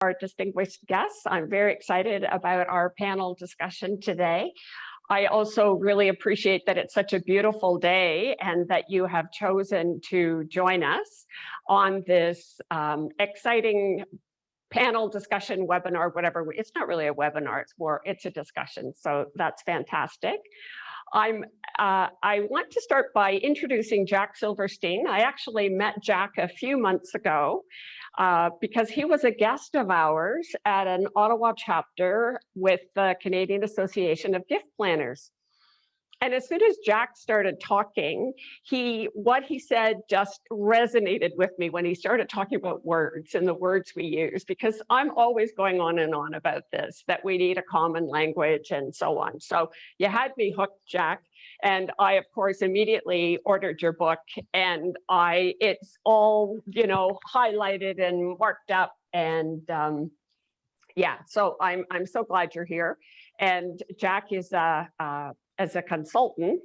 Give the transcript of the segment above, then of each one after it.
our distinguished guests. I'm very excited about our panel discussion today. I also really appreciate that it's such a beautiful day and that you have chosen to join us on this exciting panel discussion webinar, whatever. It's not really a webinar, it's a discussion. So that's fantastic. I want to start by introducing Jack Silverstein. I actually met Jack a few months ago because he was a guest of ours at an Ottawa chapter with the Canadian Association of Gift Planners. And as soon as Jack started talking, what he said just resonated with me when he started talking about words and the words we use, because I'm always going on and on about this, that we need a common language and so on. So you had me hooked, Jack. And I, of course, immediately ordered your book, and it's all, highlighted and marked up. And yeah, so I'm so glad you're here. And Jack is as a consultant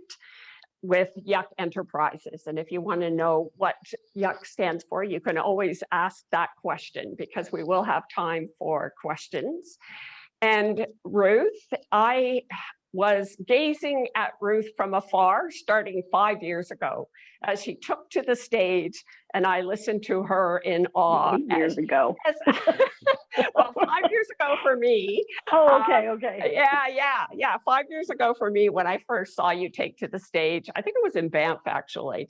with YUCK Enterprises. And if you want to know what YUCK stands for, you can always ask that question, because we will have time for questions. And Ruth, I was gazing at Ruth from afar, starting 5 years ago, as she took to the stage, and I listened to her in awe. 8 years ago. Well, 5 years ago for me. Oh, okay. Yeah. 5 years ago for me, when I first saw you take to the stage, I think it was in Banff, actually.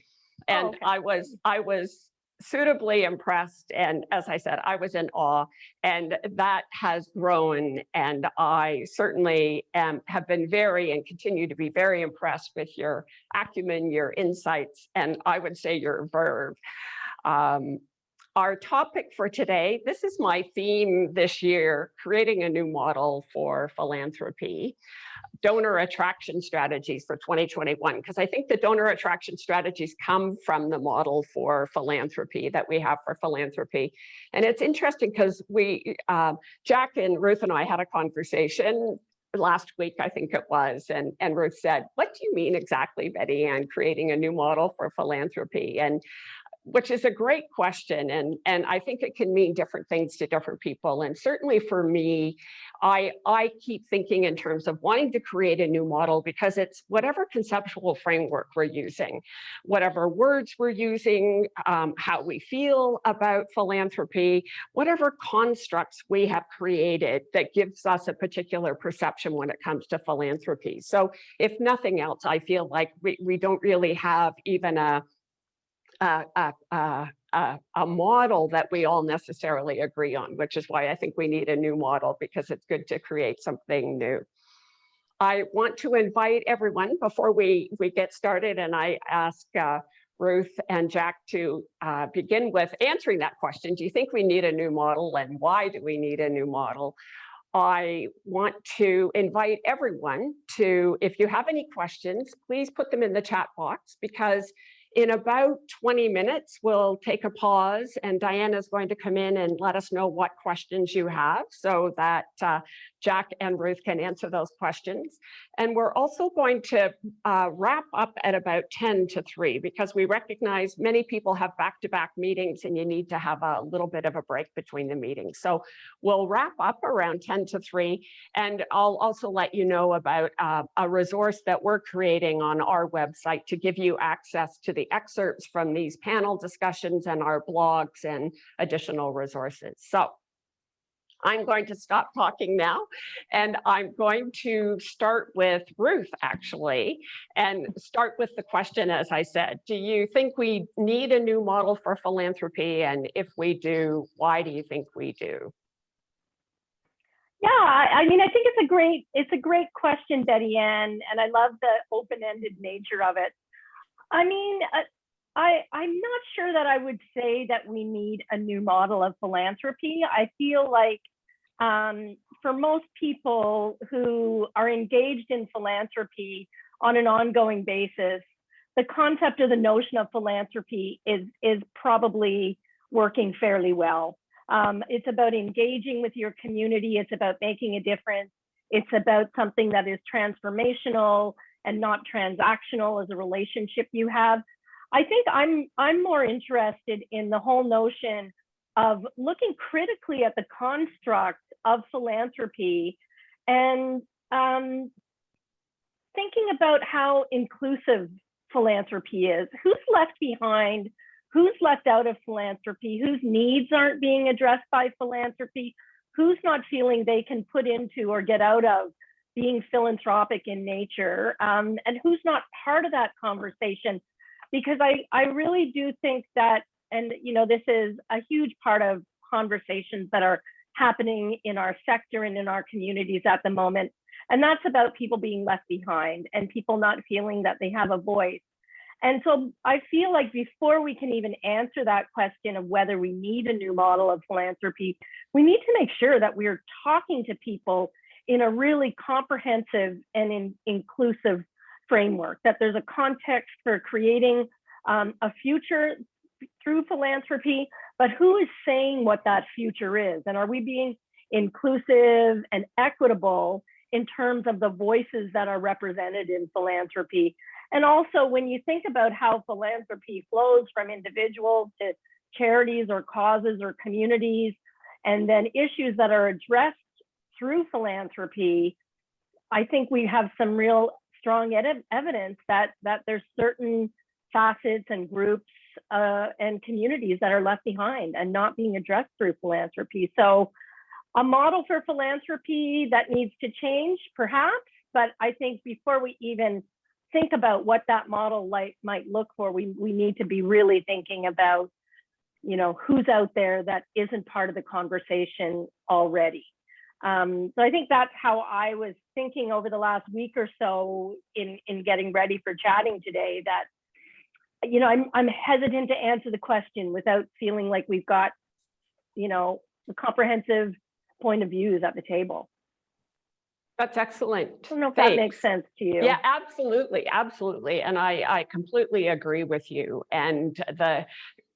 And I was suitably impressed. And as I said, I was in awe, and that has grown. And I certainly have been and continue to be very impressed with your acumen, your insights, and I would say your verve. Our topic for today, this is my theme this year, creating a new model for philanthropy, donor attraction strategies for 2021, because I think the donor attraction strategies come from the model for philanthropy that we have for philanthropy. And it's interesting because Jack and Ruth and I had a conversation last week, I think it was, and Ruth said, "What do you mean exactly, Betty Ann, creating a new model for philanthropy?" And which is a great question. And I think it can mean different things to different people. And certainly for me, I keep thinking in terms of wanting to create a new model, because it's whatever conceptual framework we're using, whatever words we're using, how we feel about philanthropy, whatever constructs we have created that gives us a particular perception when it comes to philanthropy. So if nothing else, I feel like we don't really have even a model that we all necessarily agree on, which is why I think we need a new model, because it's good to create something new. I want to invite everyone, before we get started, and I ask Ruth and Jack to begin with answering that question. Do you think we need a new model, and why do we need a new model? I want to invite everyone to, if you have any questions, please put them in the chat box, because in about 20 minutes, we'll take a pause, and Diana is going to come in and let us know what questions you have, so that Jack and Ruth can answer those questions. And we're also going to wrap up at about 10 to 3, because we recognize many people have back-to-back meetings, and you need to have a little bit of a break between the meetings. So we'll wrap up around 10 to 3, and I'll also let you know about a resource that we're creating on our website to give you access to the excerpts from these panel discussions and our blogs and additional resources. So I'm going to stop talking now, and I'm going to start with Ruth, actually, and start with the question, as I said, do you think we need a new model for philanthropy? And if we do, why do you think we do? Yeah, I mean, I think it's a great question, Betty Ann, and I love the open-ended nature of it. I mean, I'm not sure that I would say that we need a new model of philanthropy. I feel like for most people who are engaged in philanthropy on an ongoing basis, the concept or the notion of philanthropy is probably working fairly well. It's about engaging with your community. It's about making a difference. It's about something that is transformational and not transactional as a relationship you have. I think I'm more interested in the whole notion of looking critically at the construct of philanthropy and thinking about how inclusive philanthropy is. Who's left behind? Who's left out of philanthropy? Whose needs aren't being addressed by philanthropy? Who's not feeling they can put into or get out of being philanthropic in nature? And who's not part of that conversation? Because I really do think that, and this is a huge part of conversations that are happening in our sector and in our communities at the moment. And that's about people being left behind and people not feeling that they have a voice. And so I feel like before we can even answer that question of whether we need a new model of philanthropy, we need to make sure that we're talking to people in a really comprehensive and inclusive framework, that there's a context for creating a future through philanthropy, but who is saying what that future is? And are we being inclusive and equitable in terms of the voices that are represented in philanthropy? And also, when you think about how philanthropy flows from individuals to charities or causes or communities, and then issues that are addressed through philanthropy, I think we have some real strong evidence that there's certain facets and groups and communities that are left behind and not being addressed through philanthropy. So a model for philanthropy that needs to change, perhaps, but I think before we even think about what that model might look for, we need to be really thinking about, who's out there that isn't part of the conversation already. So I think that's how I was thinking over the last week or so in getting ready for chatting today, that, I'm hesitant to answer the question without feeling like we've got, the comprehensive point of views at the table. That's excellent. I don't know if Thanks. that makes sense to you. Yeah, absolutely. Absolutely. And I completely agree with you. And the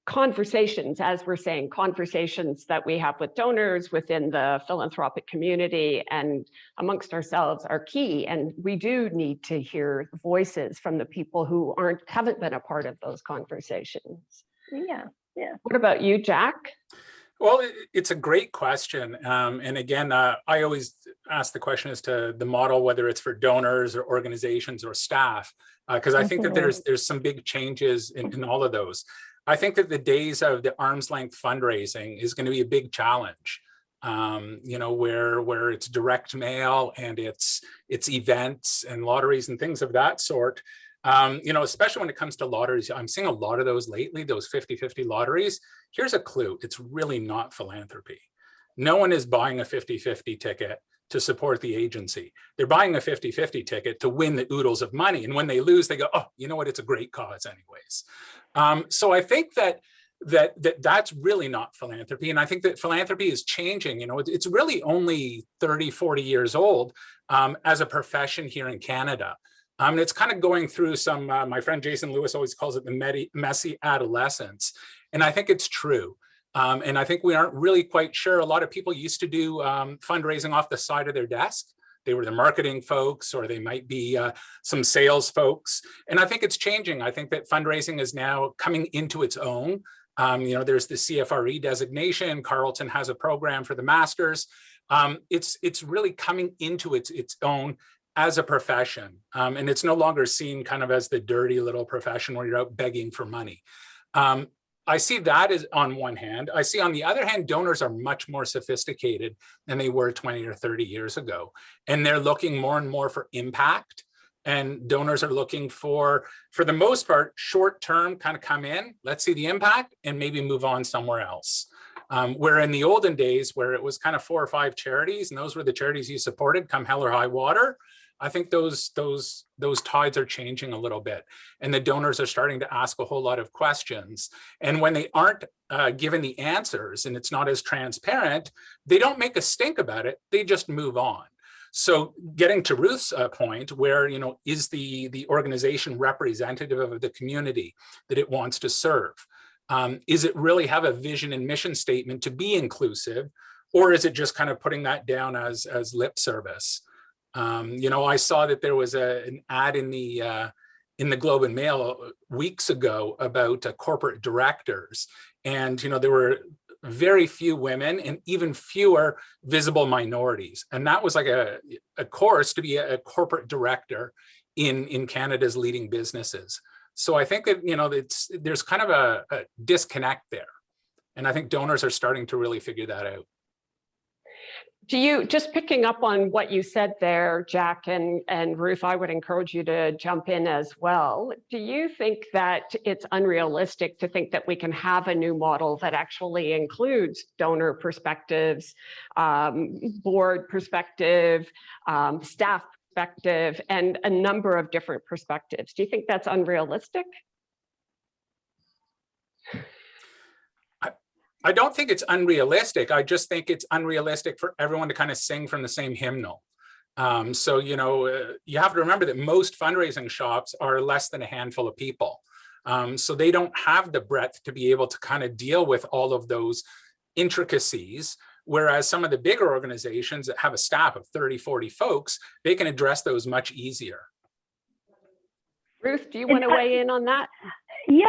conversations, as we're saying, conversations that we have with donors within the philanthropic community and amongst ourselves are key. And we do need to hear voices from the people who haven't been a part of those conversations. Yeah. What about you, Jack? Well, it's a great question. And again, I always ask the question as to the model, whether it's for donors or organizations or staff, because I think that there's some big changes in all of those. I think that the days of the arm's length fundraising is going to be a big challenge, where it's direct mail and it's events and lotteries and things of that sort. Especially when it comes to lotteries, I'm seeing a lot of those lately, those 50-50 lotteries. Here's a clue. It's really not philanthropy. No one is buying a 50-50 ticket to support the agency. They're buying a 50-50 ticket to win the oodles of money. And when they lose, they go, oh, you know what? It's a great cause anyways. So I think that's really not philanthropy. And I think that philanthropy is changing. It's really only 30, 40 years old as a profession here in Canada. And it's kind of going through some, my friend Jason Lewis always calls it the messy adolescence. And I think it's true. And I think we aren't really quite sure. A lot of people used to do fundraising off the side of their desk. They were the marketing folks, or they might be some sales folks. And I think it's changing. I think that fundraising is now coming into its own. There's the CFRE designation. Carleton has a program for the masters. It's really coming into its own as a profession. And it's no longer seen kind of as the dirty little profession where you're out begging for money. I see that as on one hand. I see on the other hand, donors are much more sophisticated than they were 20 or 30 years ago. And they're looking more and more for impact. And donors are looking for the most part, short term, kind of come in, let's see the impact and maybe move on somewhere else. Where in the olden days, where it was kind of 4 or 5 charities, and those were the charities you supported come hell or high water, I think those tides are changing a little bit, and the donors are starting to ask a whole lot of questions. And when they aren't given the answers and it's not as transparent, they don't make a stink about it. They just move on. So getting to Ruth's point, where, is the organization representative of the community that it wants to serve? Is it really have a vision and mission statement to be inclusive, or is it just kind of putting that down as lip service? I saw that there was an ad in the Globe and Mail weeks ago about corporate directors, and there were very few women and even fewer visible minorities. And that was like a course to be a corporate director in Canada's leading businesses. So I think that, you know, there's kind of a disconnect there. And I think donors are starting to really figure that out. Do you, just picking up on what you said there, Jack and Ruth, I would encourage you to jump in as well. Do you think that it's unrealistic to think that we can have a new model that actually includes donor perspectives, board perspective, staff perspective, and a number of different perspectives? Do you think that's unrealistic? I don't think it's unrealistic. I just think it's unrealistic for everyone to kind of sing from the same hymnal. So, you know, you have to remember that most fundraising shops are less than a handful of people. So they don't have the breadth to be able to kind of deal with all of those intricacies. Whereas some of the bigger organizations that have a staff of 30, 40 folks, they can address those much easier. Ruth, do you want to weigh in on that? Yeah,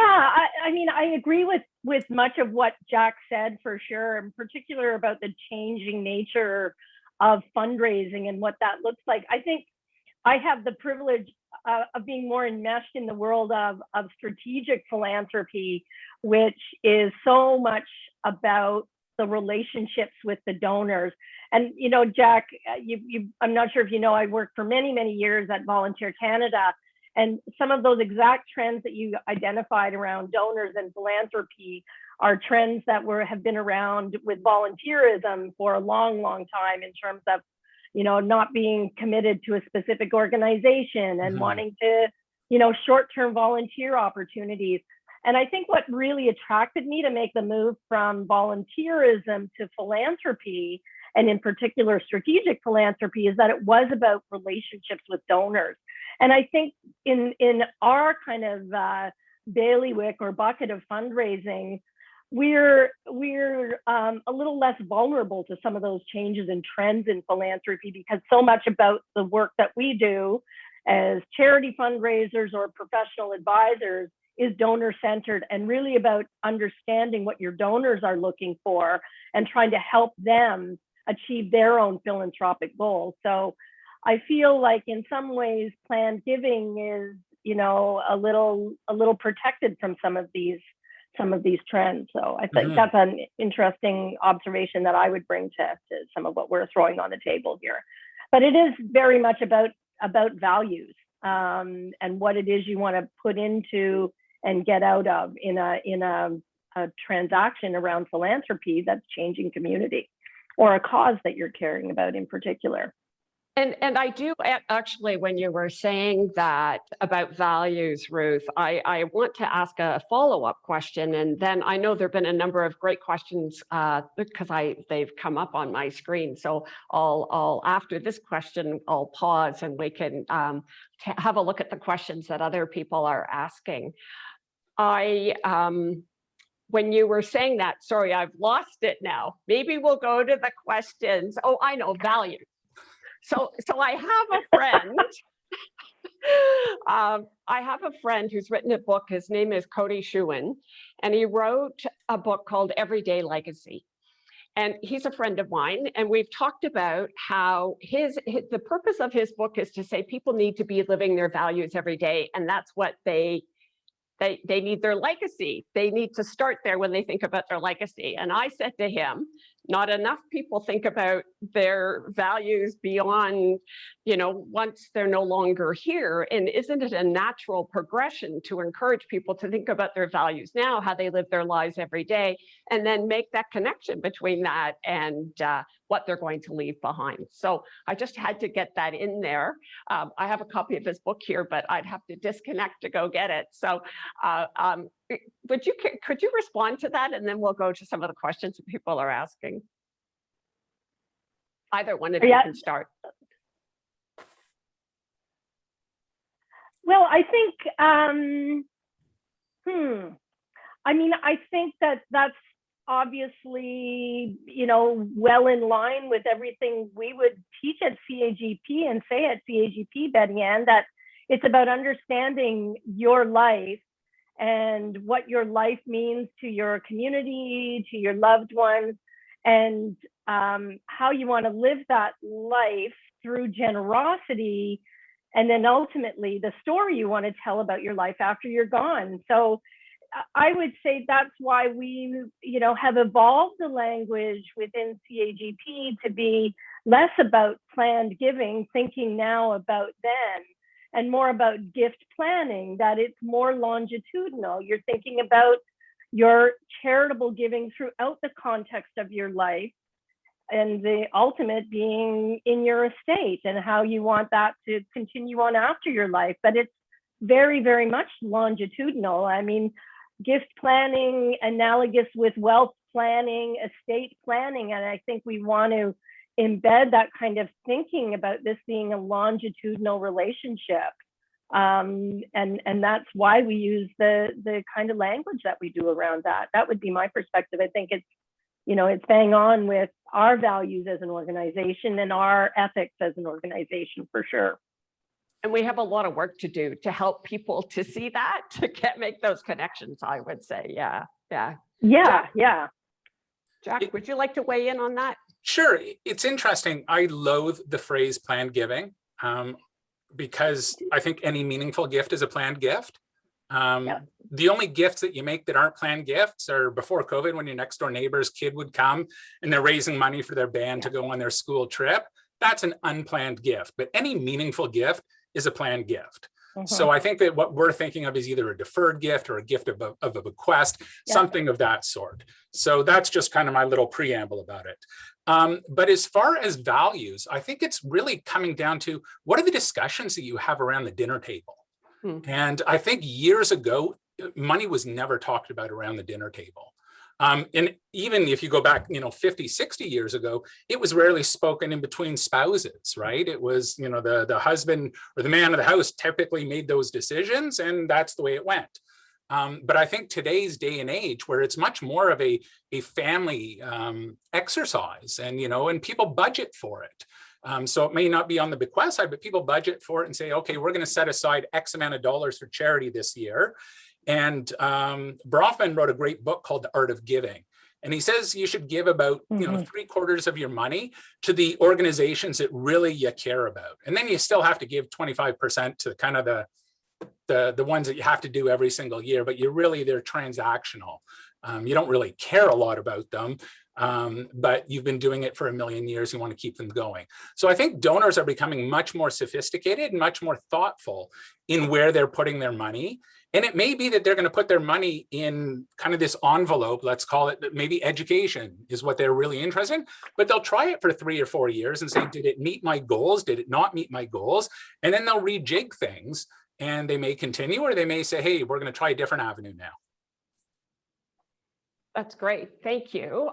I mean, I agree with much of what Jack said, for sure, in particular about the changing nature of fundraising and what that looks like. I think I have the privilege of being more enmeshed in the world of strategic philanthropy, which is so much about the relationships with the donors. And, you know, Jack, I'm not sure if you know, I worked for many, many years at Volunteer Canada. And some of those exact trends that you identified around donors and philanthropy are trends that have been around with volunteerism for a long, long time, in terms of, you know, not being committed to a specific organization and wanting to, you know, short-term volunteer opportunities. And I think what really attracted me to make the move from volunteerism to philanthropy, and in particular strategic philanthropy, is that it was about relationships with donors. And I think in our kind of bailiwick or bucket of fundraising, we're a little less vulnerable to some of those changes and trends in philanthropy, because so much about the work that we do as charity fundraisers or professional advisors is donor-centered, and really about understanding what your donors are looking for and trying to help them achieve their own philanthropic goals. So I feel like in some ways planned giving is, you know, a little protected from some of these trends. So I think that's an interesting observation that I would bring to some of what we're throwing on the table here. But it is very much about values and what it is you want to put into and get out of in a transaction around philanthropy that's changing community, or a cause that you're caring about in particular. And I do actually, when you were saying that about values, Ruth, I want to ask a follow-up question. And then I know there've been a number of great questions because they've come up on my screen. So I'll after this question, I'll pause and we can have a look at the questions that other people are asking. When you were saying that, sorry, I've lost it now. Maybe we'll go to the questions. Oh, I know, values. So I have a friend. I have a friend who's written a book. His name is Cody Schuin, and he wrote a book called Everyday Legacy. And he's a friend of mine, and we've talked about how the purpose of his book is to say people need to be living their values every day, and that's what they need their legacy. They need to start there when they think about their legacy. And I said to him, not enough people think about their values beyond, you know, once they're no longer here. And isn't it a natural progression to encourage people to think about their values now, how they live their lives every day, and then make that connection between that and what they're going to leave behind. So I just had to get that in there. I have a copy of his book here, but I'd have to disconnect to go get it. So could you respond to that? And then we'll go to some of the questions that people are asking. Either one of you can start. Well, I think, I mean, I think that's obviously, you know, well in line with everything we would teach at CAGP and say at CAGP, Betty Ann, that it's about understanding your life and what your life means to your community, to your loved ones, and how you want to live that life through generosity, and then ultimately the story you want to tell about your life after you're gone. So I would say that's why we, have evolved the language within CAGP to be less about planned giving, thinking now about then, and more about gift planning, that it's more longitudinal. You're thinking about your charitable giving throughout the context of your life, and the ultimate being in your estate and how you want that to continue on after your life. But it's very, very much longitudinal. I mean, gift planning, analogous with wealth planning, estate planning. And I think we want to embed that kind of thinking about this being a longitudinal relationship. And that's why we use the kind of language that we do around that. That would be my perspective. I think it's, it's bang on with our values as an organization and our ethics as an organization, for sure. And we have a lot of work to do to help people to see that, to make those connections, I would say. Yeah. Jack, would you like to weigh in on that? Sure. It's interesting. I loathe the phrase planned giving because I think any meaningful gift is a planned gift. The only gifts that you make that aren't planned gifts are before COVID, when your next door neighbor's kid would come and they're raising money for their band to go on their school trip. That's an unplanned gift, but any meaningful gift is a planned gift. So I think that what we're thinking of is either a deferred gift or a gift of a bequest, something of that sort. So that's just kind of my little preamble about it. But as far as values, I think it's really coming down to what are the discussions that you have around the dinner table? And I think years ago, money was never talked about around the dinner table. And even if you go back, 50, 60 years ago, it was rarely spoken in between spouses, right? It was, the husband or the man of the house typically made those decisions, and that's the way it went. But I think today's day and age, where it's much more of a family exercise, and, and people budget for it. So it may not be on the bequest side, but people budget for it and say, okay, we're going to set aside X amount of dollars for charity this year. And Brofman wrote a great book called The Art of Giving. And he says you should give about 3/4 of your money to the organizations that really you care about. And then you still have to give 25% to kind of the ones that you have to do every single year, but they're transactional. You don't really care a lot about them. But you've been doing it for a million years, you want to keep them going. So I think donors are becoming much more sophisticated and much more thoughtful in where they're putting their money. And it may be that they're going to put their money in kind of this envelope, let's call it, maybe education is what they're really interested in, but they'll try it for 3 or 4 years and say, did it meet my goals? Did it not meet my goals? And then they'll rejig things, and they may continue, or they may say, hey, we're going to try a different avenue now. That's great. Thank you.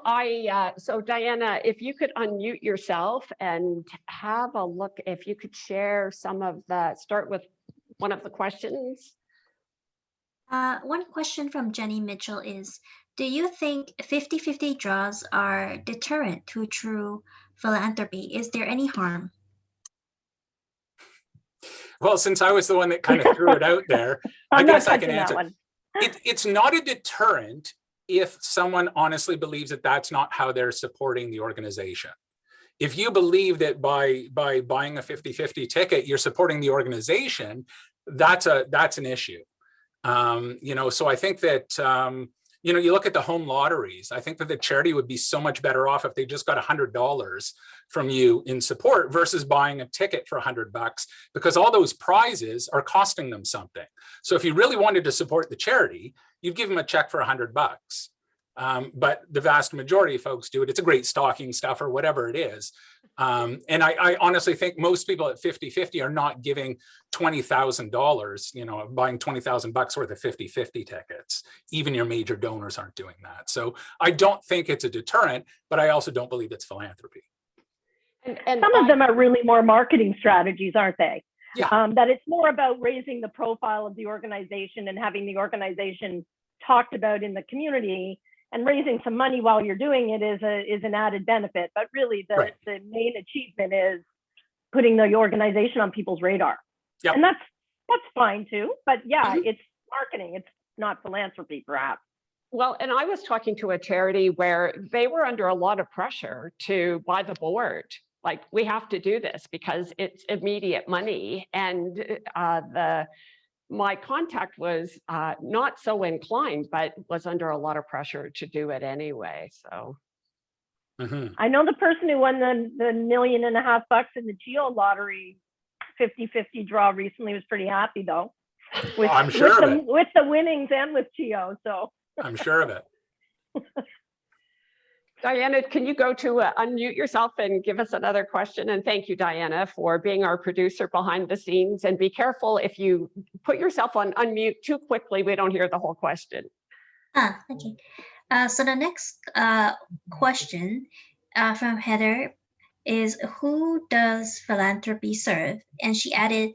So Diana, if you could unmute yourself and have a look, if you could share start with one of the questions. One question from Jenny Mitchell is, do you think 50-50 draws are deterrent to true philanthropy? Is there any harm? Well, since I was the one that kind of threw it out there, I guess I can answer. It's not a deterrent if someone honestly believes that that's not how they're supporting the organization. If you believe that by buying a 50-50 ticket, you're supporting the organization, that's an issue. So I think that, you look at the home lotteries, I think that the charity would be so much better off if they just got $100 from you in support versus buying a ticket for $100, because all those prizes are costing them something. So if you really wanted to support the charity, you'd give them a check for $100. But the vast majority of folks do it. It's a great stocking stuffer, whatever it is. And I honestly think most people at 50-50 are not giving $20,000, buying $20,000 worth of 50-50 tickets. Even your major donors aren't doing that. So I don't think it's a deterrent, but I also don't believe it's philanthropy. And some of them are really more marketing strategies, aren't they? Yeah. That it's more about raising the profile of the organization and having the organization talked about in the community, and raising some money while you're doing it is an added benefit. But really the main achievement is putting the organization on people's radar. Yep. And that's fine too. But yeah, it's marketing. not philanthropy, perhaps. Well, and I was talking to a charity where they were under a lot of pressure to buy the board. Like, we have to do this because it's immediate money. And my contact was not so inclined, but was under a lot of pressure to do it anyway. So. I know the person who won the $1.5 million in the Geo lottery 50-50 draw recently was pretty happy, though. With, I'm sure of it. With the winnings and with Geo, so. I'm sure of it. Diana, can you go to unmute yourself and give us another question? And thank you, Diana, for being our producer behind the scenes. And be careful if you put yourself on unmute too quickly, we don't hear the whole question. Okay. So the next question from Heather is, who does philanthropy serve? And she added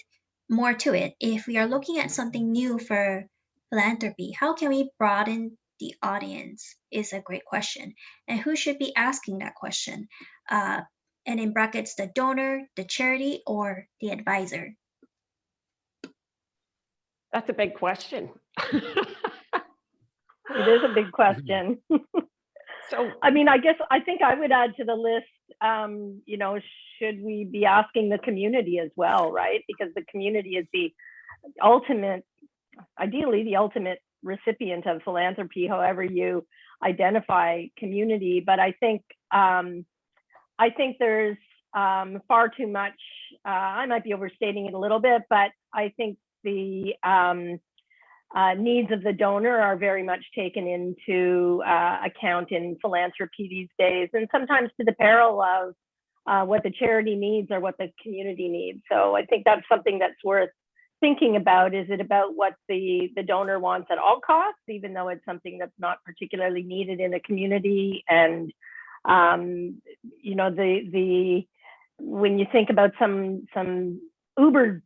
more to it. If we are looking at something new for philanthropy, how can we broaden the audience is a great question. And who should be asking that question? And in brackets, the donor, the charity, or the advisor? That's a big question. It is a big question. So, I mean, I think I would add to the list, you know, should we be asking the community as well, right? Because the community is the ultimate, ideally the ultimate recipient of philanthropy, however you identify community. But I think there's far too much, I might be overstating it a little bit, but I think the needs of the donor are very much taken into account in philanthropy these days, and sometimes to the peril of what the charity needs or what the community needs. So I think that's something that's worth thinking about. Is it about what the donor wants at all costs, even though it's something that's not particularly needed in a community? And you know, when you think about some uber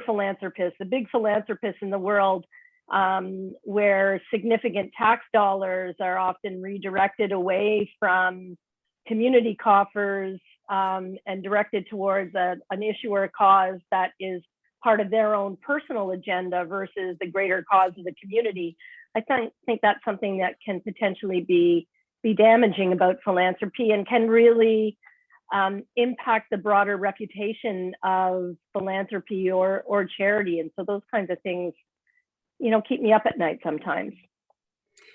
philanthropists, the big philanthropists in the world, where significant tax dollars are often redirected away from community coffers and directed towards an issue or a cause that is part of their own personal agenda versus the greater cause of the community. I think that's something that can potentially be damaging about philanthropy and can really impact the broader reputation of philanthropy or charity. And so those kinds of things, you know, keep me up at night sometimes.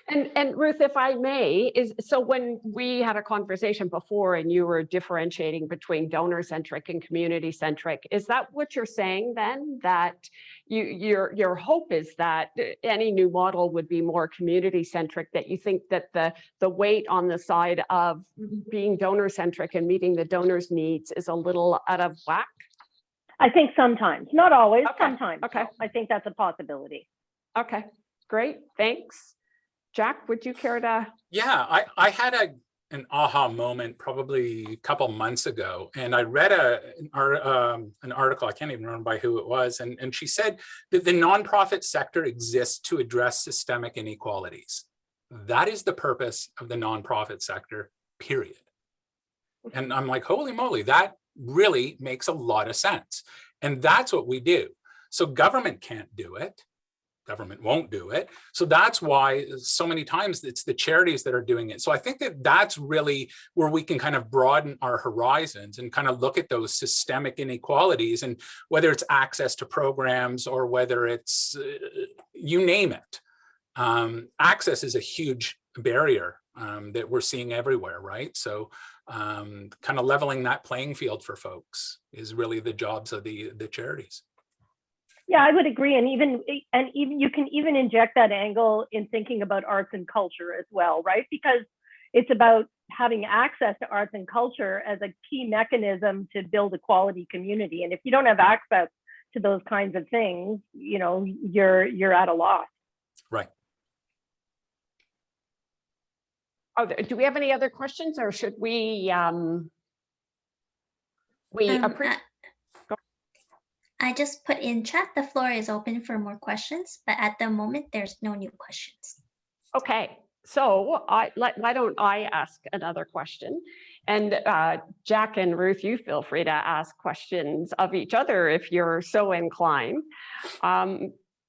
And Ruth, if I may, so when we had a conversation before and you were differentiating between donor-centric and community-centric, is that what you're saying then? That your hope is that any new model would be more community-centric, that you think that the weight on the side of being donor-centric and meeting the donor's needs is a little out of whack? I think sometimes, not always, okay. Sometimes. Okay. So I think that's a possibility. Okay, great, thanks. Jack, would you care to? Yeah, I had an aha moment probably a couple months ago, and I read an article, I can't even remember by who it was, and she said that the nonprofit sector exists to address systemic inequalities. That is the purpose of the nonprofit sector, period. And I'm like, holy moly, that really makes a lot of sense. And that's what we do. So government can't do it. Government won't do it. So that's why so many times it's the charities that are doing it. So I think that that's really where we can kind of broaden our horizons and kind of look at those systemic inequalities, and whether it's access to programs or whether it's, you name it. Access is a huge barrier that we're seeing everywhere, right? So kind of leveling that playing field for folks is really the jobs of the charities. Yeah, I would agree. And even you can even inject that angle in thinking about arts and culture as well, right? Because it's about having access to arts and culture as a key mechanism to build a quality community. And if you don't have access to those kinds of things, you know, you're at a loss. Right. Oh, do we have any other questions, or should we I just put in chat, the floor is open for more questions, but at the moment, there's no new questions. Okay, so why don't I ask another question? And Jack and Ruth, you feel free to ask questions of each other if you're so inclined.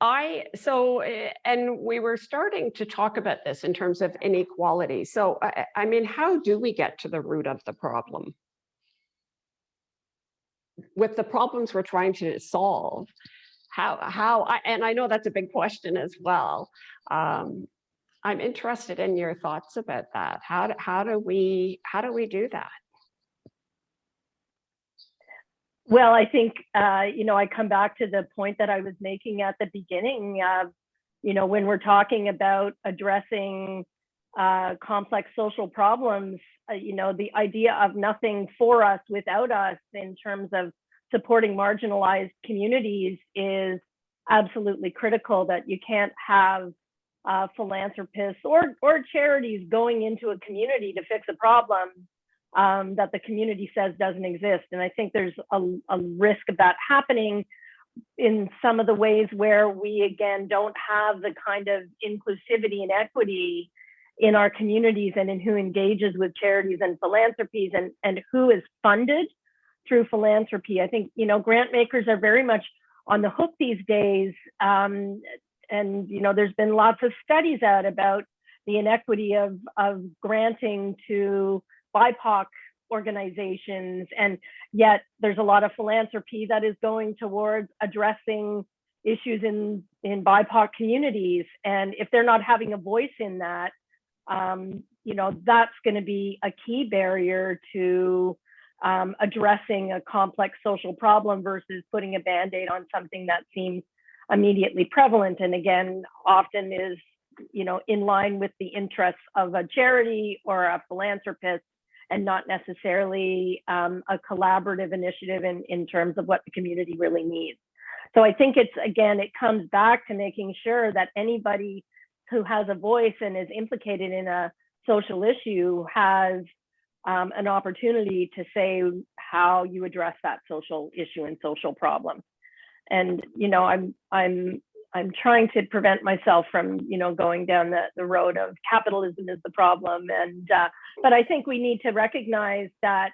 And we were starting to talk about this in terms of inequality. So, I mean, how do we get to the root of the problem? With the problems we're trying to solve, and I know that's a big question as well. I'm interested in your thoughts about that. How do we do that? Well, I think, I come back to the point that I was making at the beginning. When we're talking about addressing complex social problems, the idea of nothing for us without us in terms of supporting marginalized communities is absolutely critical. That you can't have philanthropists or charities going into a community to fix a problem that the community says doesn't exist. And I think there's a risk of that happening in some of the ways where we, again, don't have the kind of inclusivity and equity in our communities and in who engages with charities and philanthropies and who is funded through philanthropy. I think, grant makers are very much on the hook these days. And, there's been lots of studies out about the inequity of granting to BIPOC organizations, and yet there's a lot of philanthropy that is going towards addressing issues in BIPOC communities. And if they're not having a voice in that, that's going to be a key barrier to addressing a complex social problem versus putting a Band-Aid on something that seems immediately prevalent, and again, often is, in line with the interests of a charity or a philanthropist, and not necessarily a collaborative initiative in terms of what the community really needs. So I think it comes back to making sure that anybody who has a voice and is implicated in a social issue has an opportunity to say how you address that social issue and social problem. And I'm trying to prevent myself from going down the road of capitalism is the problem, but I think we need to recognize that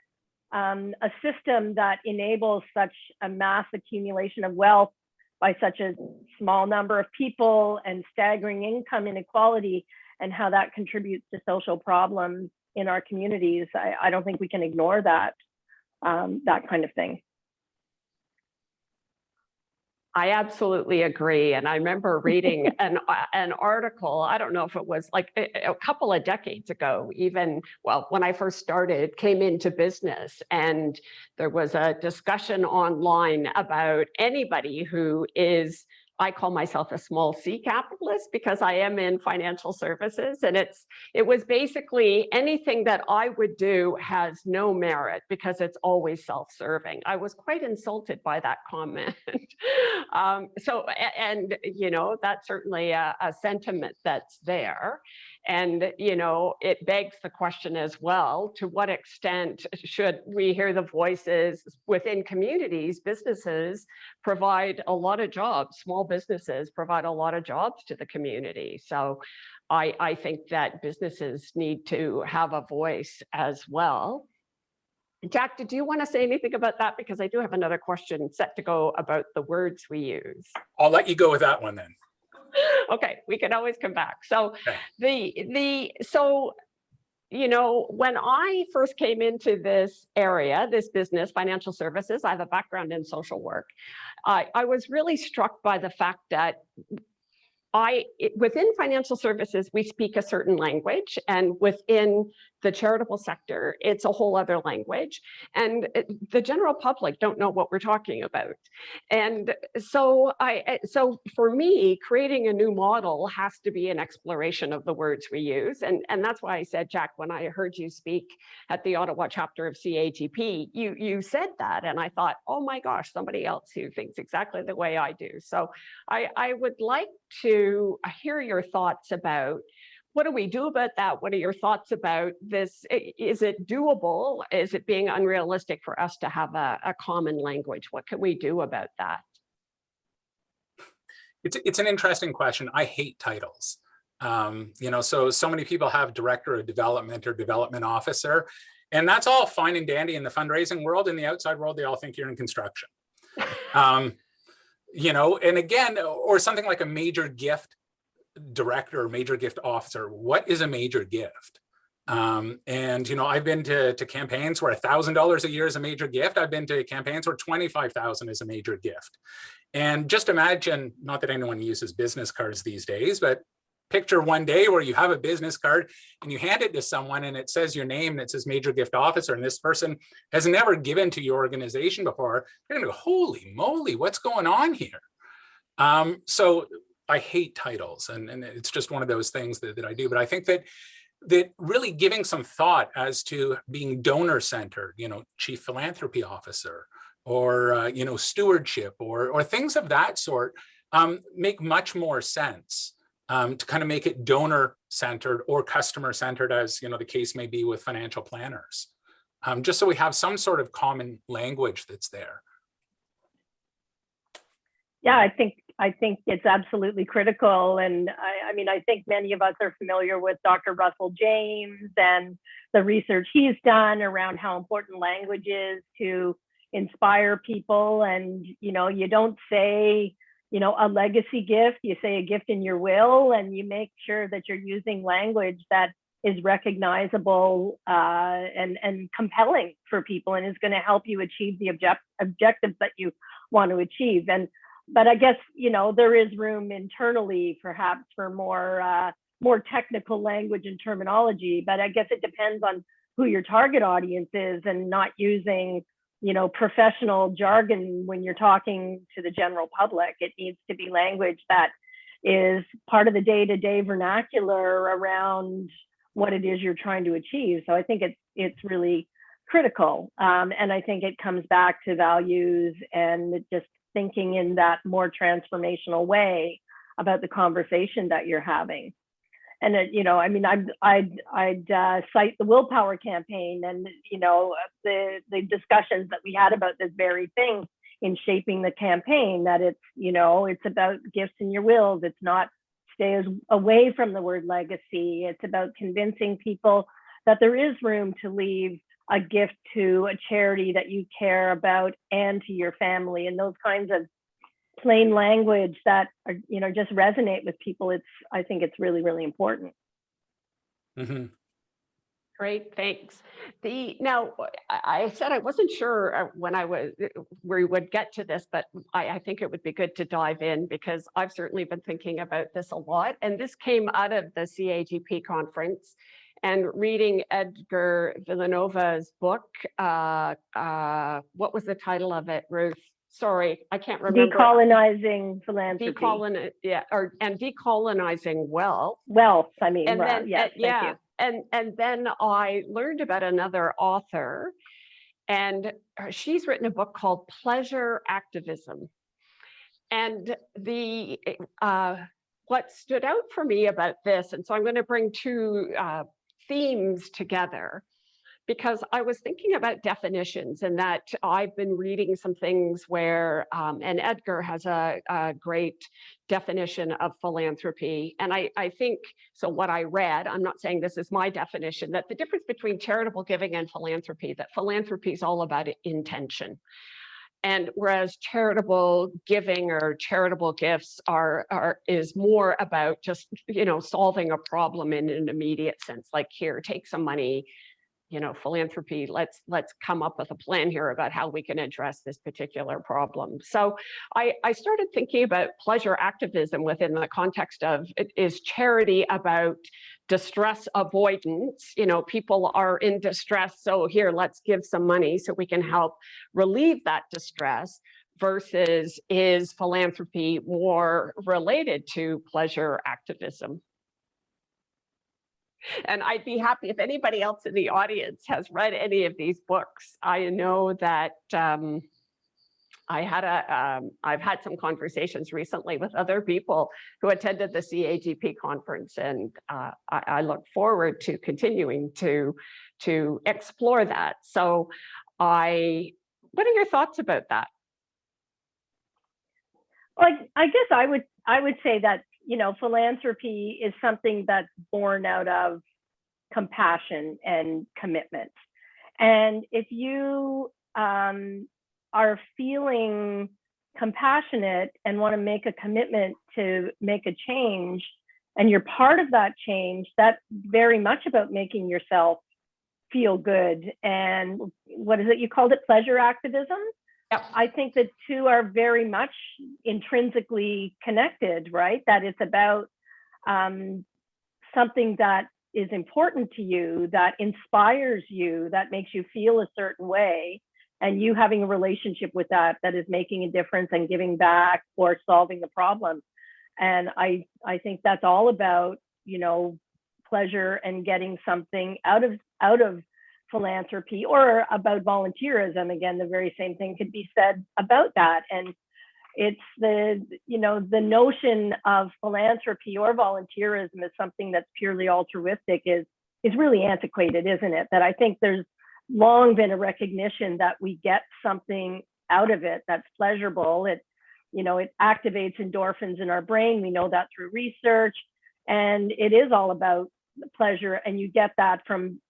a system that enables such a mass accumulation of wealth by such a small number of people and staggering income inequality and how that contributes to social problems in our communities, I don't think we can ignore that kind of thing. I absolutely agree. And I remember reading an article, I don't know if it was like a couple of decades ago, even, well, when I first started, came into business, and there was a discussion online about anybody who is, I call myself a small C capitalist because I am in financial services. And it was basically anything that I would do has no merit because it's always self-serving. I was quite insulted by that comment. That's certainly a sentiment that's there. And, it begs the question as well, to what extent should we hear the voices within communities? Businesses provide a lot of jobs, small businesses provide a lot of jobs to the community. So I think that businesses need to have a voice as well. Jack, did you want to say anything about that? Because I do have another question set to go about the words we use. I'll let you go with that one then. Okay, we can always come back. So okay. When I first came into this area, this business, financial services, I have a background in social work. I was really struck by the fact that within financial services, we speak a certain language, and within the charitable sector, it's a whole other language. And the general public don't know what we're talking about. And so for me, creating a new model has to be an exploration of the words we use. And that's why I said, Jack, when I heard you speak at the Ottawa chapter of CAGP, you said that. And I thought, oh my gosh, somebody else who thinks exactly the way I do. So I would like to hear your thoughts about what do we do about that? What are your thoughts about this? Is it doable? Is it being unrealistic for us to have a common language? What can we do about that? It's an interesting question. I hate titles. So many people have director of development or development officer, and that's all fine and dandy in the fundraising world. In the outside world, they all think you're in construction. you know, and again, or something like a major gift director or major gift officer. What is a major gift? And, you know, I've been to campaigns where $1,000 a year is a major gift. I've been to campaigns where 25,000 is a major gift. And just imagine, not that anyone uses business cards these days, but picture one day where you have a business card and you hand it to someone and it says your name and it says major gift officer, and this person has never given to your organization before. They're gonna go, holy moly, what's going on here? So I hate titles, and it's just one of those things that I do, but I think that really giving some thought as to being donor centered, you know, chief philanthropy officer, or you know, stewardship, or things of that sort, make much more sense, to kind of make it donor centered or customer centered, as you know the case may be with financial planners, just so we have some sort of common language that's there. Yeah, I think it's absolutely critical. And I mean, I think many of us are familiar with Dr. Russell James and the research he's done around how important language is to inspire people. And, you know, you don't say, you know, a legacy gift, you say a gift in your will, and you make sure that you're using language that is recognizable and compelling for people, and is going to help you achieve the objectives that you want to achieve. But I guess, you know, there is room internally perhaps for more technical language and terminology, but I guess it depends on who your target audience is, and not using, you know, professional jargon when you're talking to the general public. It needs to be language that is part of the day-to-day vernacular around what it is you're trying to achieve. So I think it's really critical. And I think it comes back to values and just thinking in that more transformational way about the conversation that you're having. And you know, I mean, I'd cite the Willpower campaign, and you know, the discussions that we had about this very thing in shaping the campaign. That it's, you know, it's about gifts in your wills. It's not stay away from the word legacy. It's about convincing people that there is room to leave a gift to a charity that you care about and to your family, and those kinds of plain language that are, you know, just resonate with people. I think it's really, really important. Mm-hmm. Great, thanks. Now, I said I wasn't sure when we would get to this, but I think it would be good to dive in, because I've certainly been thinking about this a lot, and this came out of the CAGP conference. And reading Edgar Villanova's book, what was the title of it, Ruth? Sorry, I can't remember. Decolonizing philanthropy. And decolonizing wealth. Wealth, I mean, and then, yes, thank you. And then I learned about another author, and she's written a book called Pleasure Activism. And what stood out for me about this, and so I'm going to bring two themes together, because I was thinking about definitions, and that I've been reading some things where, and Edgar has a great definition of philanthropy. And I think, so what I read, I'm not saying this is my definition, that the difference between charitable giving and philanthropy, that philanthropy is all about intention. And whereas charitable giving or charitable gifts is more about just, you know, solving a problem in an immediate sense, like, here, take some money. You know, philanthropy, let's come up with a plan here about how we can address this particular problem. So I started thinking about pleasure activism within the context of, is charity about distress avoidance? You know, people are in distress, so here, let's give some money so we can help relieve that distress, versus is philanthropy more related to pleasure activism? And I'd be happy if anybody else in the audience has read any of these books. I know that I've had some conversations recently with other people who attended the CAGP conference, and I look forward to continuing to explore that. So what are your thoughts about that? Well, I guess I would say that, you know, philanthropy is something that's born out of compassion and commitment. And if you are feeling compassionate and want to make a commitment to make a change, and you're part of that change, that's very much about making yourself feel good. And what is it? You called it pleasure activism? Yep. I think the two are very much intrinsically connected, right? That it's about something that is important to you, that inspires you, that makes you feel a certain way, and you having a relationship with that that is making a difference and giving back or solving a problem. And I think that's all about, you know, pleasure and getting something out of philanthropy, or about volunteerism. Again, the very same thing could be said about that. And it's the, you know, the notion of philanthropy or volunteerism as something that's purely altruistic is really antiquated, isn't it? That I think there's long been a recognition that we get something out of it that's pleasurable. It, you know, it activates endorphins in our brain. We know that through research, and it is all about pleasure, and you get that from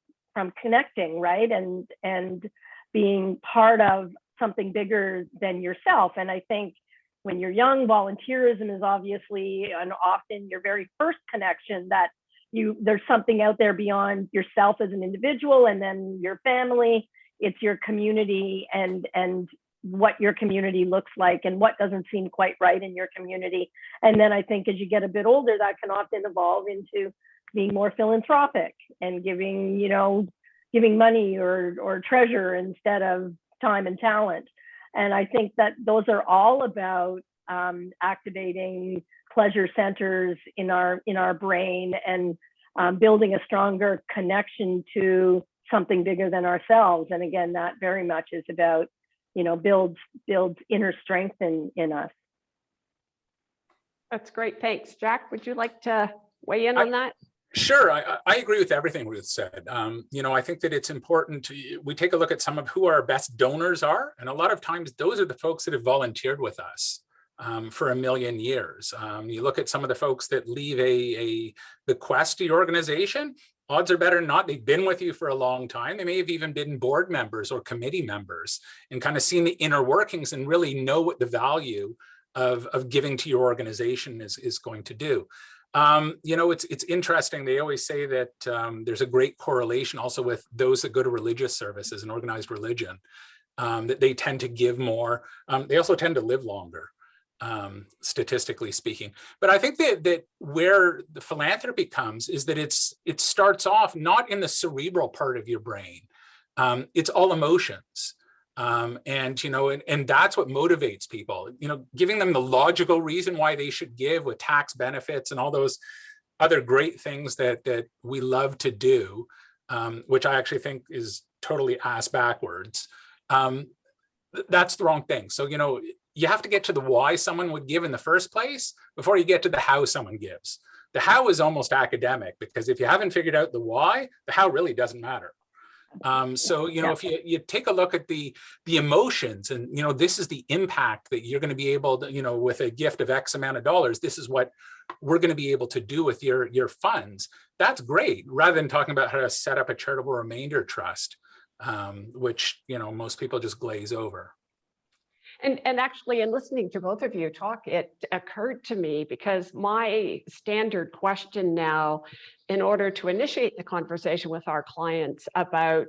connecting, right? And being part of something bigger than yourself. And I think when you're young, volunteerism is obviously and often your very first connection, that there's something out there beyond yourself as an individual, and then your family. It's your community, and what your community looks like and what doesn't seem quite right in your community. And then I think as you get a bit older, that can often evolve into being more philanthropic and giving, you know, giving money or treasure instead of time and talent. And I think that those are all about activating pleasure centers in our brain, and building a stronger connection to something bigger than ourselves. And again, that very much is about, you know, builds inner strength in us. That's great. Thanks. Jack, would you like to weigh in on that? Sure, I agree with everything Ruth said. You know, I think that it's important we take a look at some of who our best donors are. And a lot of times those are the folks that have volunteered with us for a million years. You look at some of the folks that leave a bequest to your organization, odds are better than not, they've been with you for a long time. They may have even been board members or committee members and kind of seen the inner workings and really know what the value of giving to your organization is going to do. You know, it's interesting. They always say that there's a great correlation also with those that go to religious services and organized religion, that they tend to give more. They also tend to live longer, statistically speaking. But I think that where the philanthropy comes is that it starts off not in the cerebral part of your brain. It's all emotions. And, you know, and that's what motivates people, you know, giving them the logical reason why they should give with tax benefits and all those other great things that we love to do, which I actually think is totally ass backwards. That's the wrong thing. So, you know, you have to get to the why someone would give in the first place before you get to the how someone gives. The how is almost academic, because if you haven't figured out the why, the how really doesn't matter. So, you know, if you take a look at the emotions, and, you know, this is the impact that you're going to be able to, you know, with a gift of X amount of dollars, this is what we're going to be able to do with your funds. That's great, rather than talking about how to set up a charitable remainder trust, which, you know, most people just glaze over. And actually, in listening to both of you talk, it occurred to me, because my standard question now, in order to initiate the conversation with our clients about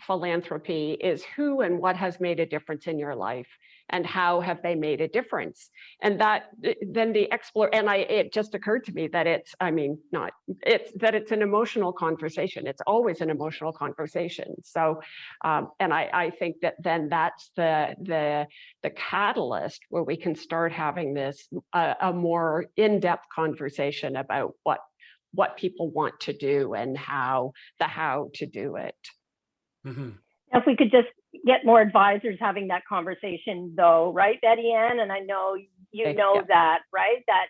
philanthropy, is who and what has made a difference in your life, and how have they made a difference? And that then it just occurred to me that it's an emotional conversation. It's always an emotional conversation. So, and I think that then that's the catalyst where we can start having this a more in-depth conversation about what people want to do and how to do it. Mm-hmm. If we could just get more advisors having that conversation, though, right, Betty Ann? And I know you know that, right? That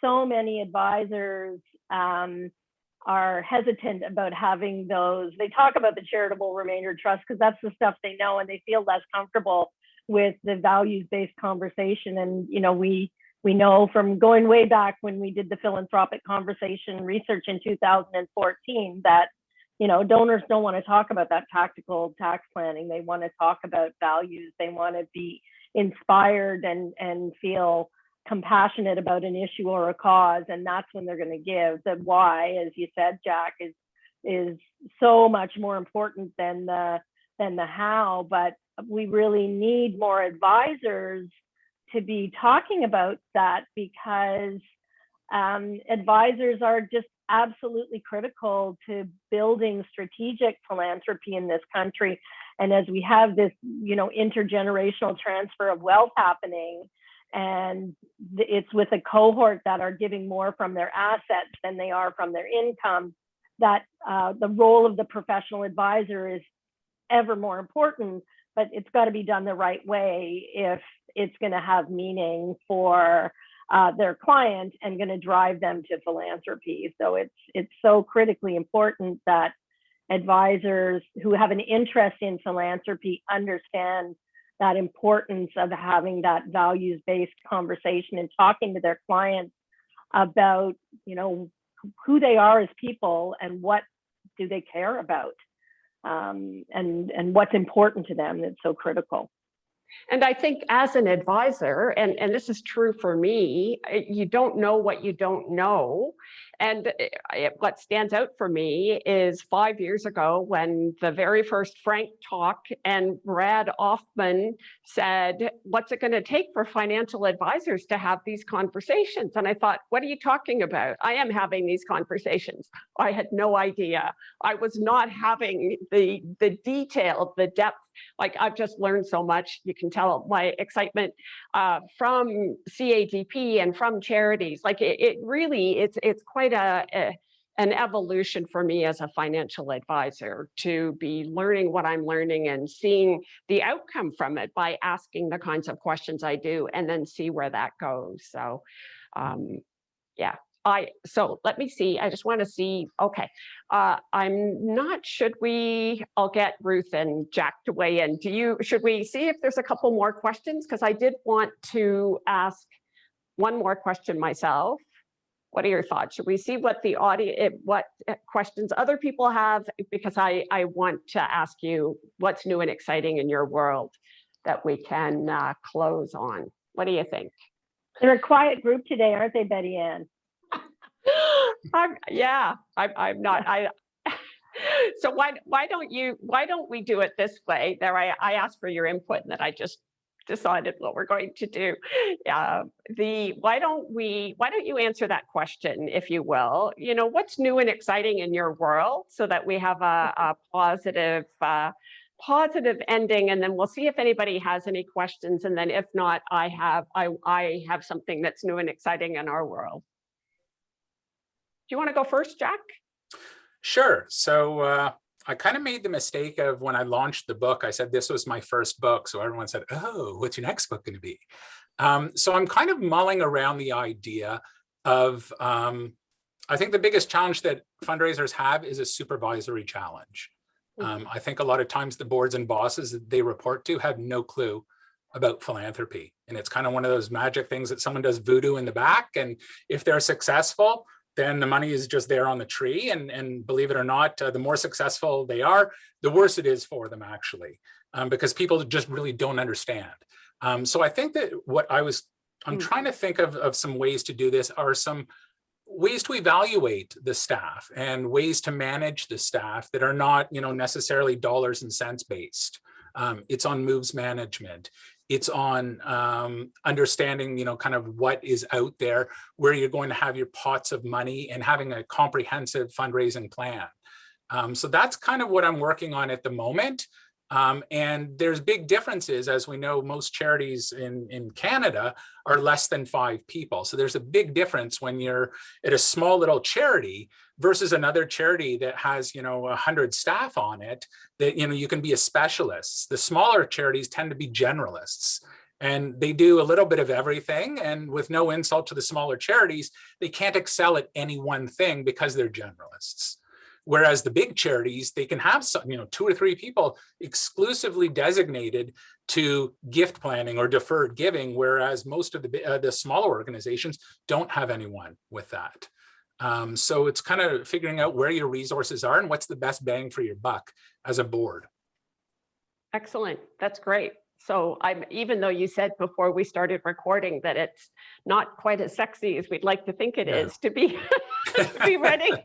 so many advisors are hesitant about having those. They talk about the charitable remainder trust because that's the stuff they know, and they feel less comfortable with the values-based conversation. And, you know, we know from going way back when we did the philanthropic conversation research in 2014 that, you know, donors don't want to talk about that tactical tax planning. They want to talk about values. They want to be inspired and feel compassionate about an issue or a cause, and that's when they're going to give. The why, as you said, Jack, is so much more important than the how. But we really need more advisors to be talking about that, because advisors are just absolutely critical to building strategic philanthropy in this country. And as we have this, intergenerational transfer of wealth happening, and it's with a cohort that are giving more from their assets than they are from their income, that the role of the professional advisor is ever more important, but it's got to be done the right way if it's going to have meaning for their client and going to drive them to philanthropy. So it's so critically important that advisors who have an interest in philanthropy understand that importance of having that values-based conversation and talking to their clients about, who they are as people and what do they care about, and what's important to them. That's so critical. And I think as an advisor, and this is true for me, you don't know what you don't know. And what stands out for me is 5 years ago when the very first Frank talk and Brad Offman said, what's it going to take for financial advisors to have these conversations? And I thought, what are you talking about? I am having these conversations. I had no idea. I was not having the detail, the depth. Like, I've just learned so much. You can tell my excitement from CADP and from charities. Like, it really, it's quite an evolution for me as a financial advisor to be learning what I'm learning and seeing the outcome from it by asking the kinds of questions I do, and then see where that goes. So, yeah. So let me see. I just want to see. Okay. I'm not, I'll get Ruth and Jack to weigh in. Should we see if there's a couple more questions? Because I did want to ask one more question myself. What are your thoughts? Should we see what the audience, what questions other people have? Because I want to ask you what's new and exciting in your world that we can close on. What do you think? They're a quiet group today, aren't they, Betty Ann? I'm not. So why don't we do it this way? There, I asked for your input, and then I just decided what we're going to do. Why don't you answer that question, if you will? What's new and exciting in your world, so that we have a positive ending, and then we'll see if anybody has any questions, and then if not, I have something that's new and exciting in our world. Do you want to go first, Jack? Sure. So I kind of made the mistake of, when I launched the book, I said this was my first book. So everyone said, oh, what's your next book going to be? So I'm kind of mulling around the idea of, I think the biggest challenge that fundraisers have is a supervisory challenge. I think a lot of times the boards and bosses that they report to have no clue about philanthropy. And it's kind of one of those magic things that someone does voodoo in the back. And if they're successful, then the money is just there on the tree. And believe it or not, the more successful they are, the worse it is for them, actually, because people just really don't understand. So I think that I'm trying to think of some ways to do this, are some ways to evaluate the staff and ways to manage the staff that are not, necessarily dollars and cents based. It's on moves management. It's on understanding, kind of what is out there, where you're going to have your pots of money, and having a comprehensive fundraising plan. So that's kind of what I'm working on at the moment. And there's big differences. As we know, most charities in Canada are less than 5 people. So there's a big difference when you're at a small little charity versus another charity that has, 100 staff on it, that, you can be a specialist. The smaller charities tend to be generalists, and they do a little bit of everything. And with no insult to the smaller charities, they can't excel at any one thing because they're generalists. Whereas the big charities, they can have some, 2 or 3 people exclusively designated to gift planning or deferred giving, whereas most of the smaller organizations don't have anyone with that. So it's kind of figuring out where your resources are and what's the best bang for your buck as a board. Excellent. That's great. So even though you said before we started recording that it's not quite as sexy as we'd like to think it is to be to be writing,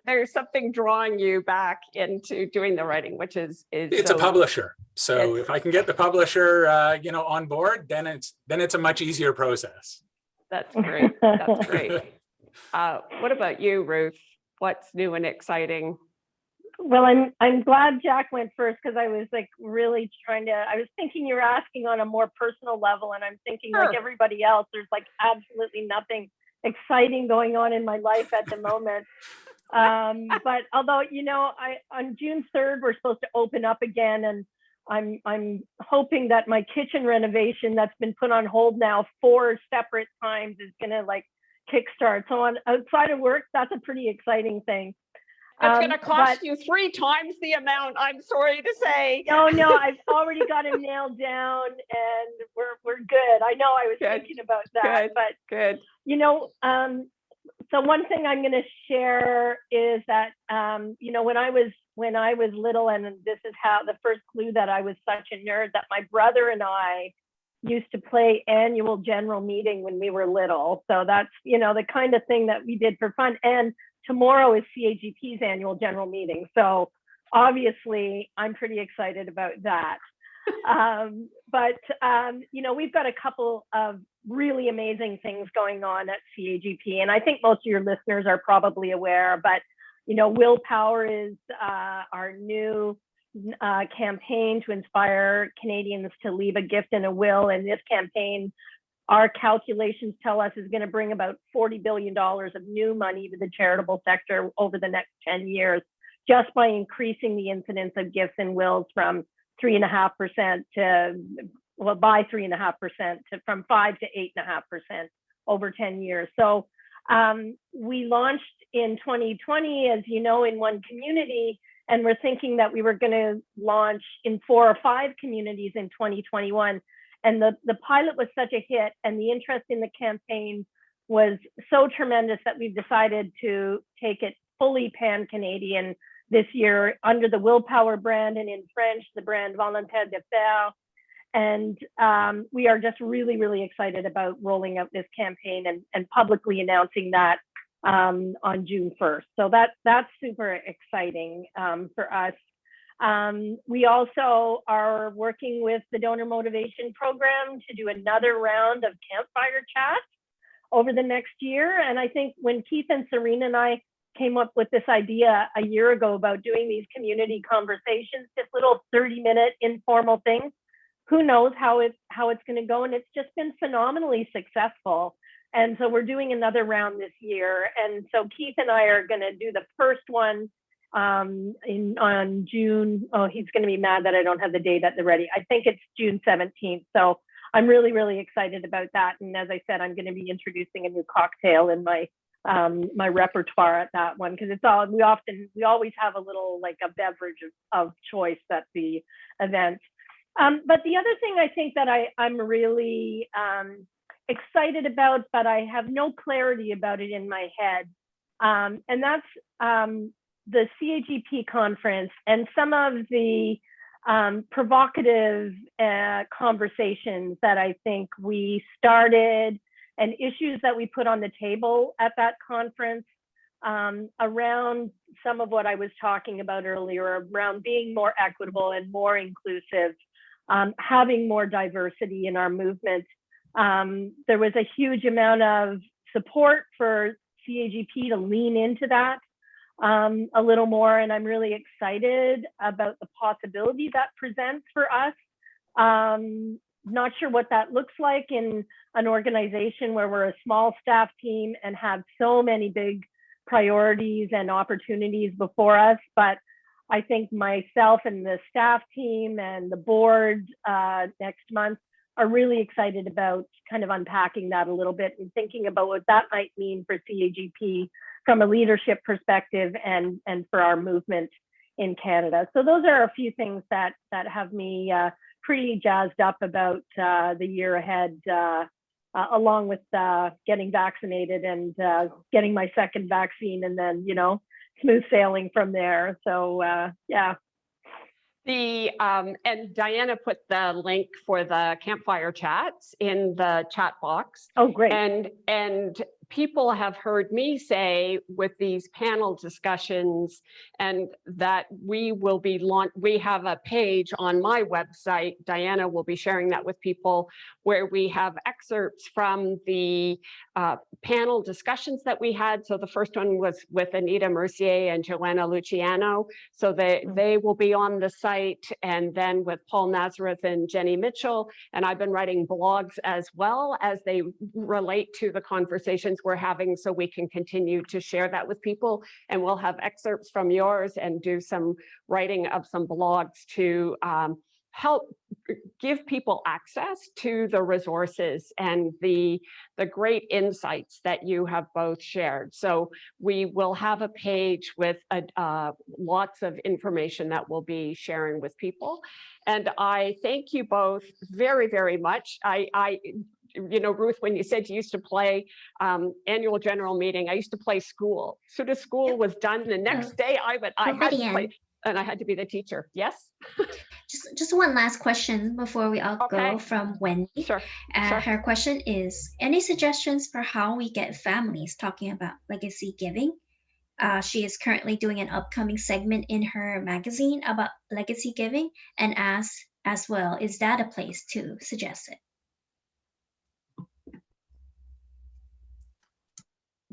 there's something drawing you back into doing the writing, which is it's so, a publisher. So if I can get the publisher, on board, then it's a much easier process. That's great. That's great. What about you, Ruth? What's new and exciting? Well, I'm glad Jack went first, because I was like really I was thinking you were asking on a more personal level, and I'm thinking like everybody else, there's like absolutely nothing exciting going on in my life at the moment. But although, on June 3rd, we're supposed to open up again, and I'm hoping that my kitchen renovation that's been put on hold now 4 separate times is gonna like kickstart. So outside of work, that's a pretty exciting thing. It's going to cost you 3 times the amount, I'm sorry to say. No, I've already got him nailed down, and we're good. I know I was thinking about that, but good. So one thing I'm going to share is that when I was little, and this is how the first clue that I was such a nerd, that my brother and I used to play annual general meeting when we were little. So that's the kind of thing that we did for fun. And tomorrow is CAGP's annual general meeting. So obviously I'm pretty excited about that. But we've got a couple of really amazing things going on at CAGP. And I think most of your listeners are probably aware, but Willpower is our new campaign to inspire Canadians to leave a gift and a will. And this campaign, our calculations tell us, is going to bring about $40 billion of new money to the charitable sector over the next 10 years, just by increasing the incidence of gifts and wills from 3.5% by 3.5% from 5 to 8.5% over 10 years. So we launched in 2020, as you know, in 1 community, and we're thinking that we were going to launch in 4 or 5 communities in 2021. And the pilot was such a hit, and the interest in the campaign was so tremendous that we've decided to take it fully pan-Canadian this year under the Willpower brand, and in French, the brand Volontaire de Faire. And we are just really, really excited about rolling out this campaign and publicly announcing that on June 1st. So that's super exciting for us. We also are working with the Donor Motivation Program to do another round of campfire chats over the next year. And I think when Keith and Serena and I came up with this idea a year ago about doing these community conversations, just little 30-minute informal things, who knows how it's going to go. And it's just been phenomenally successful. And so we're doing another round this year. And so Keith and I are going to do the first one on June. Oh, he's going to be mad that I don't have the date at the ready. I think it's June 17th. So I'm really, really excited about that. And as I said, I'm going to be introducing a new cocktail in my my repertoire at that one, because it's all we always have a little like a beverage of choice at the event. But the other thing I think that I'm really excited about, but I have no clarity about it in my head, and that's the CAGP conference and some of the provocative conversations that I think we started and issues that we put on the table at that conference around some of what I was talking about earlier, around being more equitable and more inclusive, having more diversity in our movement. There was a huge amount of support for CAGP to lean into that a little more, and I'm really excited about the possibility that presents for us. Not sure what that looks like in an organization where we're a small staff team and have so many big priorities and opportunities before us, but I think myself and the staff team and the board next month are really excited about kind of unpacking that a little bit and thinking about what that might mean for CAGP from a leadership perspective and for our movement in Canada. So those are a few things that have me pretty jazzed up about the year ahead, along with getting vaccinated and getting my second vaccine, and then, smooth sailing from there. So yeah. And Diana put the link for the campfire chats in the chat box. Oh, great. And people have heard me say with these panel discussions, and that we have a page on my website. Diana will be sharing that with people, where we have excerpts from the panel discussions that we had. So the first one was with Anita Mercier and Joanna Luciano. So they will be on the site, and then with Paul Nazareth and Jenny Mitchell. And I've been writing blogs as well, as they relate to the conversations we're having, so we can continue to share that with people. And we'll have excerpts from yours and do some writing of some blogs to help give people access to the resources and the great insights that you have both shared. So we will have a page with lots of information that we'll be sharing with people. And I thank you both very, very much. You know, Ruth, when you said you used to play annual general meeting, I used to play school. As soon as school was done, the next day I had to play, and I had to be the teacher. Yes? Just one last question before we all go, from Wendy. Sure. Her question is, any suggestions for how we get families talking about legacy giving? She is currently doing an upcoming segment in her magazine about legacy giving, and asks as well, is that a place to suggest it?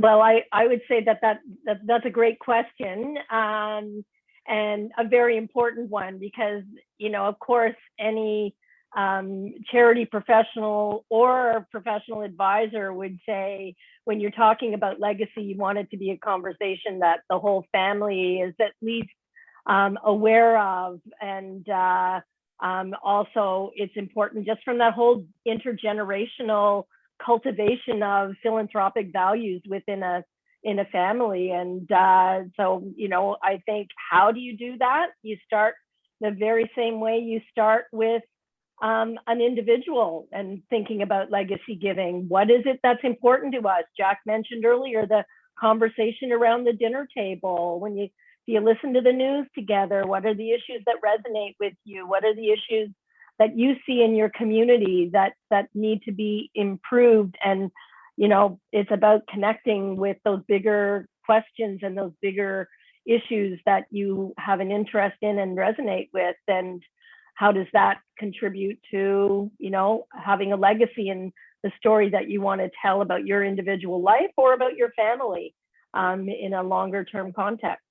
Well, I would say that's a great question, and a very important one, because, you know, of course, any charity professional or professional advisor would say, when you're talking about legacy, you want it to be a conversation that the whole family is at least aware of. And also, it's important just from that whole intergenerational cultivation of philanthropic values within a family. And so, you know, I think, how do you do that? You start the very same way you start with an individual and thinking about legacy giving. What is it that's important to us? Jack mentioned earlier the conversation around the dinner table. When you listen to the news together, what are the issues that resonate with you? What are the issues that you see in your community that need to be improved? And, you know, it's about connecting with those bigger questions and those bigger issues that you have an interest in and resonate with. And how does that contribute to, you know, having a legacy and the story that you want to tell about your individual life or about your family in a longer term context?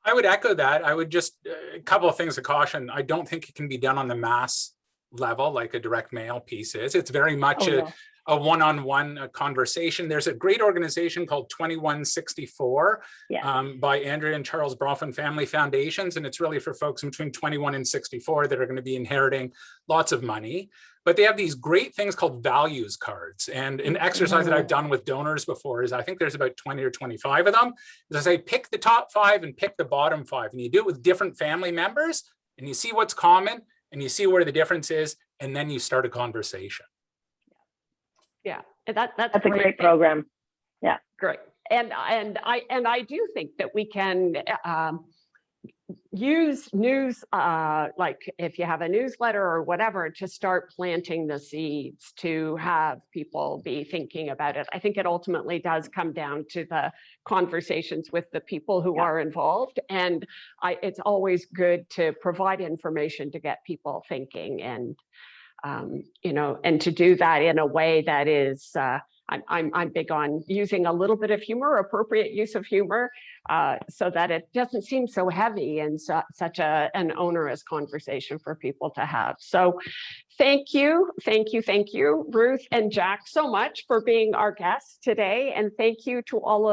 I would echo that. I would just, a couple of things of caution. I don't think it can be done on the mass level like a direct mail piece is. It's very much a one-on-one conversation. There's a great organization called 2164 by Andrea and Charles Bronfman Family Foundations. And it's really for folks between 21 and 64 that are going to be inheriting lots of money. But they have these great things called values cards. And an exercise that I've done with donors before is, I think there's about 20 or 25 of them. Is I say, pick the top 5 and pick the bottom 5. And you do it with different family members, and you see what's common, and you see where the difference is, and then you start a conversation. Yeah, that's a great program. Yeah, great. And I do think that we can use news, like if you have a newsletter or whatever, to start planting the seeds to have people be thinking about it. I think it ultimately does come down to the conversations with the people who are involved. And it's always good to provide information to get people thinking, and you know, and to do that in a way that is, I'm big on using a little bit of humor, appropriate use of humor, so that it doesn't seem so heavy and such an onerous conversation for people to have. So thank you, Ruth and Jack, so much for being our guests today. And thank you to all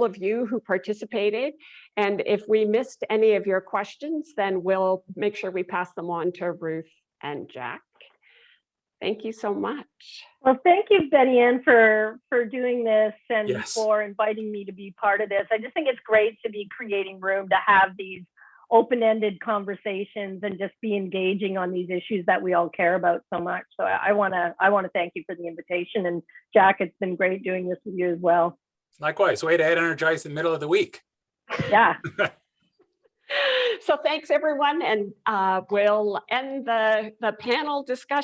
of you who participated. And if we missed any of your questions, then we'll make sure we pass them on to Ruth and Jack. Thank you so much. Well, thank you, Betty Ann, for doing this and for inviting me to be part of this. I just think it's great to be creating room to have these open-ended conversations and just be engaging on these issues that we all care about so much. So I want to thank you for the invitation. And Jack, it's been great doing this with you as well. Likewise, way to energize the middle of the week. Yeah. So thanks, everyone, and we'll end the panel discussion.